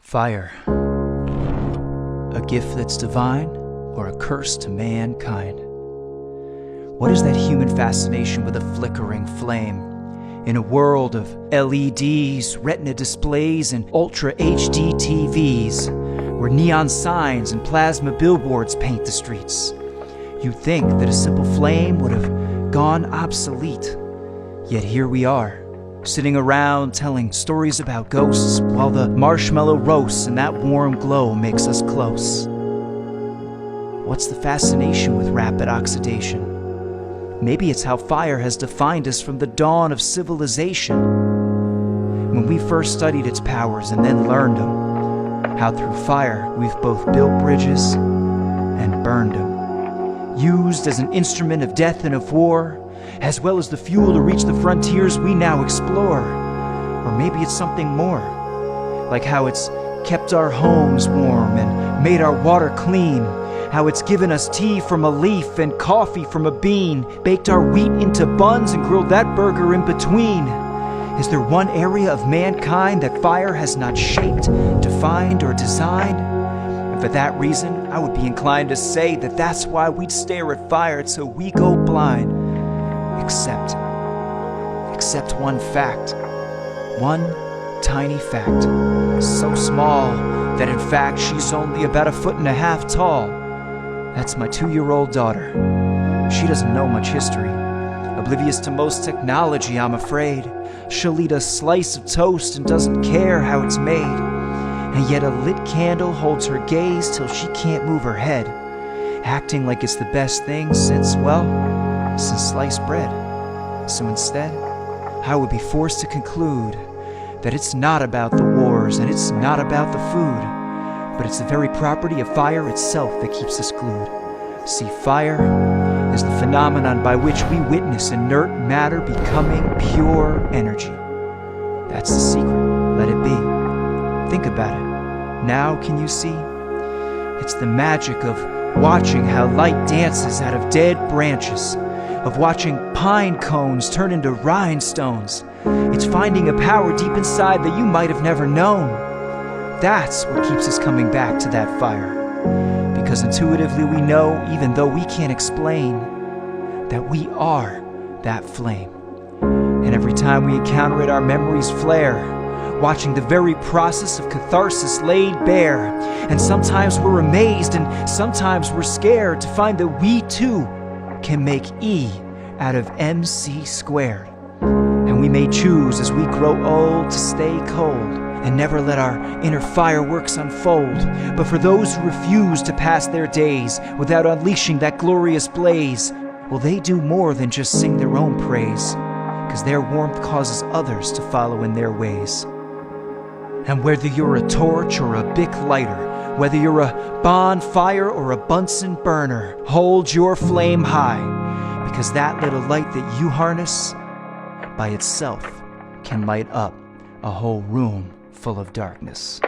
Fire. A gift that's divine or a curse to mankind? What is that human fascination with a flickering flame? In a world of LEDs, retina displays, and Ultra HD TVs, where neon signs and plasma billboards paint the streets, you'd think that a simple flame would have gone obsolete. Yet here we are, sitting around telling stories about ghosts while the marshmallow roasts and that warm glow makes us close. What's the fascination with rapid oxidation? Maybe it's how fire has defined us from the dawn of civilization. When we first studied its powers and then learned them, how through fire we've both built bridges and burned them. Used as an instrument of death and of war, as well as the fuel to reach the frontiers we now explore. Or maybe it's something more, like how it's kept our homes warm and made our water clean, how it's given us tea from a leaf and coffee from a bean, baked our wheat into buns and grilled that burger in between. Is there one area of mankind that fire has not shaped, defined, or designed? And for that reason, I would be inclined to say that that's why we'd stare at fire till we go blind. Except one fact. One tiny fact. So small that in fact she's only about 1.5 feet tall. That's my 2-year-old daughter. She doesn't know much history. Oblivious to most technology, I'm afraid. She'll eat a slice of toast and doesn't care how it's made. And yet a lit candle holds her gaze till she can't move her head, acting like it's the best thing since sliced bread. So instead, I would be forced to conclude that it's not about the wars and it's not about the food, but it's the very property of fire itself that keeps us glued. See, fire is the phenomenon by which we witness inert matter becoming pure energy. That's the secret. Let it be. Think about it. Now can you see? It's the magic of watching how light dances out of dead branches, of watching pine cones turn into rhinestones. It's finding a power deep inside that you might have never known. That's what keeps us coming back to that fire. Because intuitively we know, even though we can't explain, that we are that flame. And every time we encounter it, our memories flare, watching the very process of catharsis laid bare. And sometimes we're amazed and sometimes we're scared to find that we too can make E out of MC squared. And we may choose as we grow old to stay cold and never let our inner fireworks unfold. But for those who refuse to pass their days without unleashing that glorious blaze, will they do more than just sing their own praise? 'Cause their warmth causes others to follow in their ways. And whether you're a torch or a Bic lighter, whether you're a bonfire or a Bunsen burner, hold your flame high, because that little light that you harness by itself can light up a whole room full of darkness.